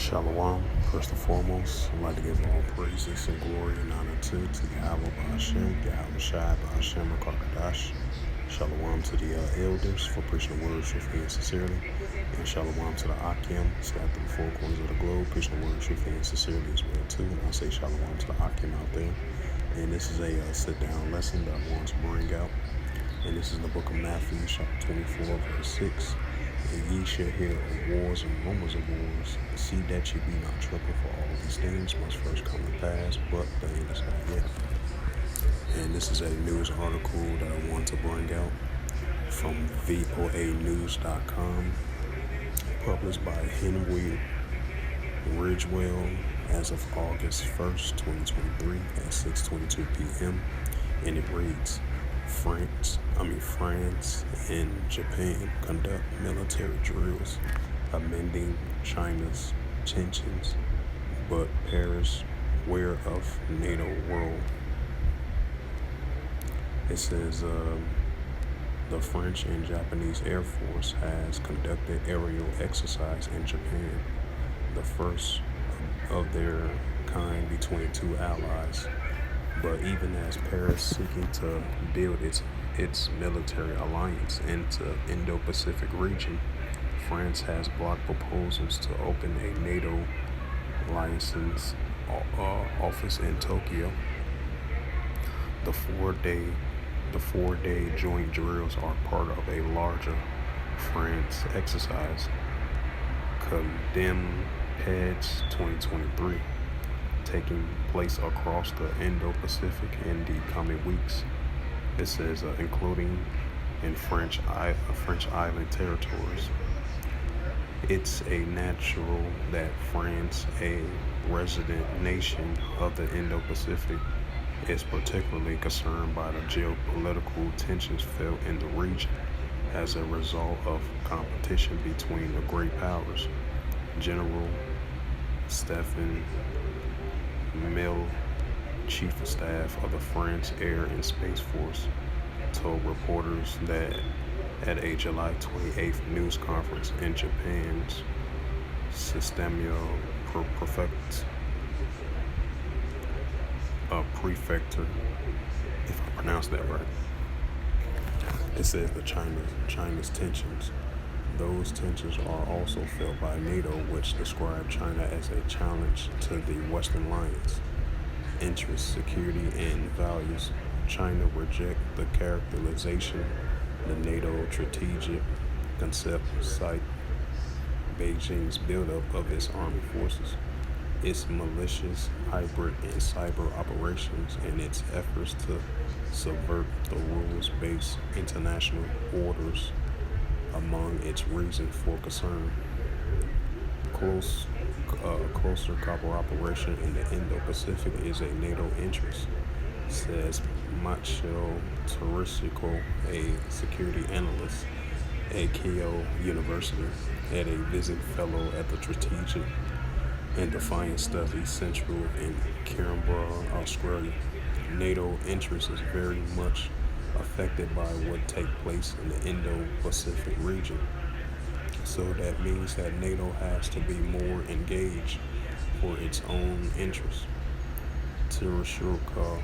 Shalom. First and foremost, I'd like to give all praises and glory and honor to Yahweh Ba'Hashem, Yahweh Shai Ba'Hashem Rakakadash. Shalom to the elders for preaching the word truthfully and sincerely. And shalom to the Akim, scattered through the four corners of the globe, preaching the word truthfully and sincerely as well too. And I say shalom to the Akim out there. And this is a sit-down lesson that I want to bring out. And this is the book of Matthew, chapter 24, verse 6. And ye shall hear of wars and rumors of wars. See that ye be not troubled, for all these things must first come to pass, but the end is not yet. And this is a news article that I want to bring out from voanews.com, published by Henry Ridgewell as of August 1st, 2023 at 6:22 p.m. And it reads, France and Japan conduct military drills, amending China's tensions, but Paris ware of NATO world. It says the French and Japanese Air Force has conducted aerial exercise in Japan, the first of their kind between two allies. But even as Paris seeking to build its military alliance into Indo-Pacific region, France has blocked proposals to open a NATO license office in Tokyo. The four-day joint drills are part of a larger France exercise, Condemned PEDS 2023, taking place across the Indo-Pacific in the coming weeks. It says including in French island territories. It's a natural that France, a resident nation of the Indo-Pacific, is particularly concerned by the geopolitical tensions felt in the region as a result of competition between the great powers. General Stephen Mille, Chief of Staff of the France Air and Space Force, told reporters that at a July 28th news conference in Japan's Systemio Prefecture, if I pronounce that right. It says the China's tensions. Those tensions are also felt by NATO, which described China as a challenge to the Western alliance interests, security, and values. China reject the characterization the NATO strategic concept cite Beijing's buildup of its armed forces, its malicious, hybrid, and cyber operations, and its efforts to subvert the rules-based international orders among its reasons for concern. Closer cooperation in the Indo-Pacific is a NATO interest, says Michel Tarisico, a security analyst at Keio University and a visiting fellow at the Strategic and Defiance Studies Centre in Canberra, Australia. NATO interest is very much affected by what takes place in the Indo-Pacific region. So that means that NATO has to be more engaged for its own interests. Tarishurka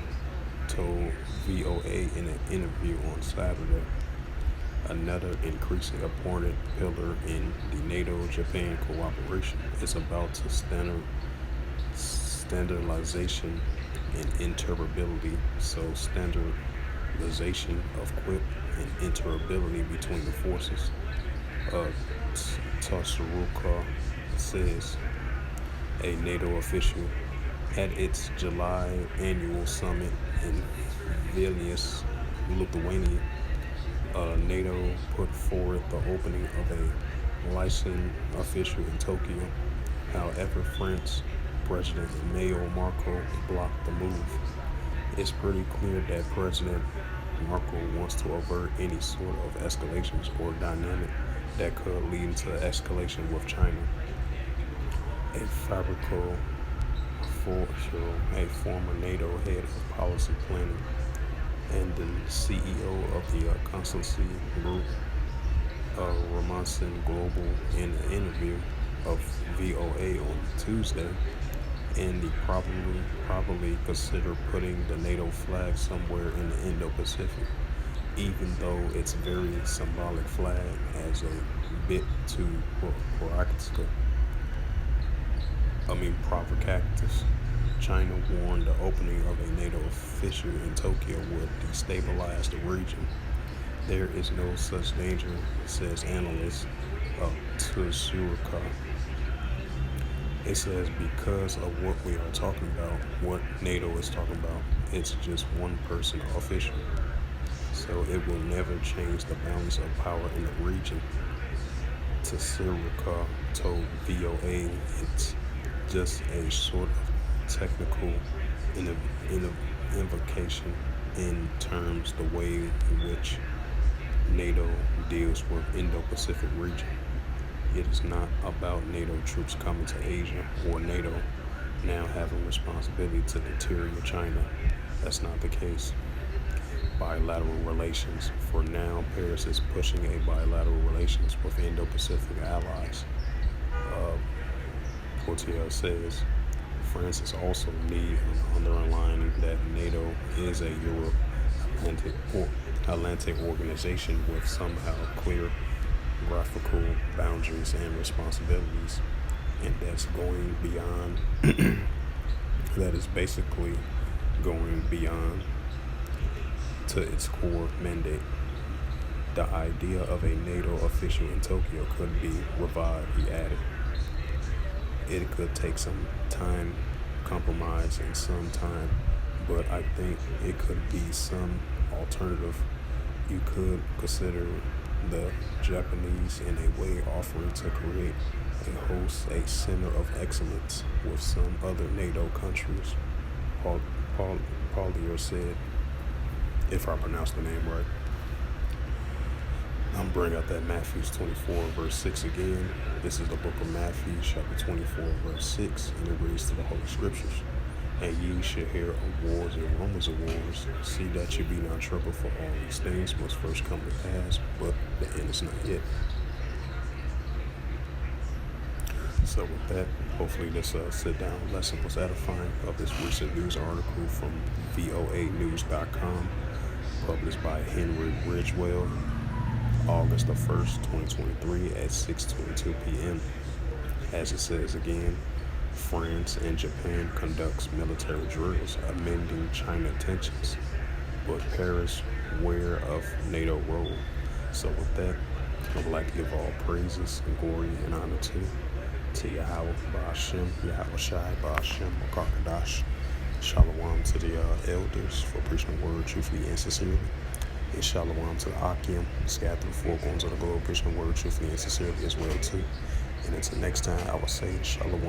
told VOA in an interview on Saturday. Another increasingly important pillar in the NATO-Japan cooperation is about to standardization and interoperability. So standardization of equipment and interoperability between the forces. Tasuruka says, a NATO official, at its July annual summit in Vilnius, Lithuania. NATO put forward the opening of a licensed official in Tokyo. However, French President Emmanuel Macron blocked the move. It's pretty clear that President Macron wants to avert any sort of escalations or dynamic that could lead to escalation with China. A Fabrico Forcio, a former NATO head of policy planning and the CEO of the consultancy group Ramonson Global, in an interview of VOA on Tuesday, and he probably consider putting the NATO flag somewhere in the Indo-Pacific, even though it's very symbolic flag as a bit too provocative. Provocative. China warned the opening of a NATO official in Tokyo would destabilize the region. There is no such danger, says analyst Tsuruka. It says because of what we are talking about, what NATO is talking about, it's just one person official. So it will never change the balance of power in the region. Tsuruka told VOA it's just a sort of technical invocation in terms the way in which NATO deals with Indo-Pacific region. It is not about NATO troops coming to Asia or NATO now having responsibility to deter China. That's not the case. Bilateral relations. For now, Paris is pushing a bilateral relations with Indo-Pacific allies. Portier says France is also underlining that NATO is a Euro-Atlantic organization with somehow clear graphical boundaries and responsibilities, and that's going beyond. That is basically going beyond to its core mandate. The idea of a NATO official in Tokyo could be revived, he added. It could take some time, compromise, and some time, but I think it could be some alternative. You could consider the Japanese in a way offering to create a center of excellence with some other NATO countries. Paulier said, if I pronounce the name right. I'm bringing up that Matthew 24, verse 6 again. This is the book of Matthew, chapter 24, verse 6, and it reads to the Holy Scriptures. And ye shall hear of wars and rumors of wars. See that you be not troubled, for all these things must first come to pass, but the end is not yet. So with that, hopefully this sit-down lesson was edifying of this recent news article from voanews.com, published by Henry Ridgewell, August the 1st, 2023 at 6:22 p.m. As it says again, France and Japan conducts military drills amending China tensions, but Paris aware of NATO role. So with that, I would like to give all praises and glory and honor to Yahweh Ba'ashem, Yahweh Shai Ba'ashem, Makakadash. Shalom to the elders for preaching the word truthfully and sincerely. And shalom to the Akim, scattered through the four corners of the globe, preaching the word truthfully and sincerely as well too. And until next time, I will say shalom.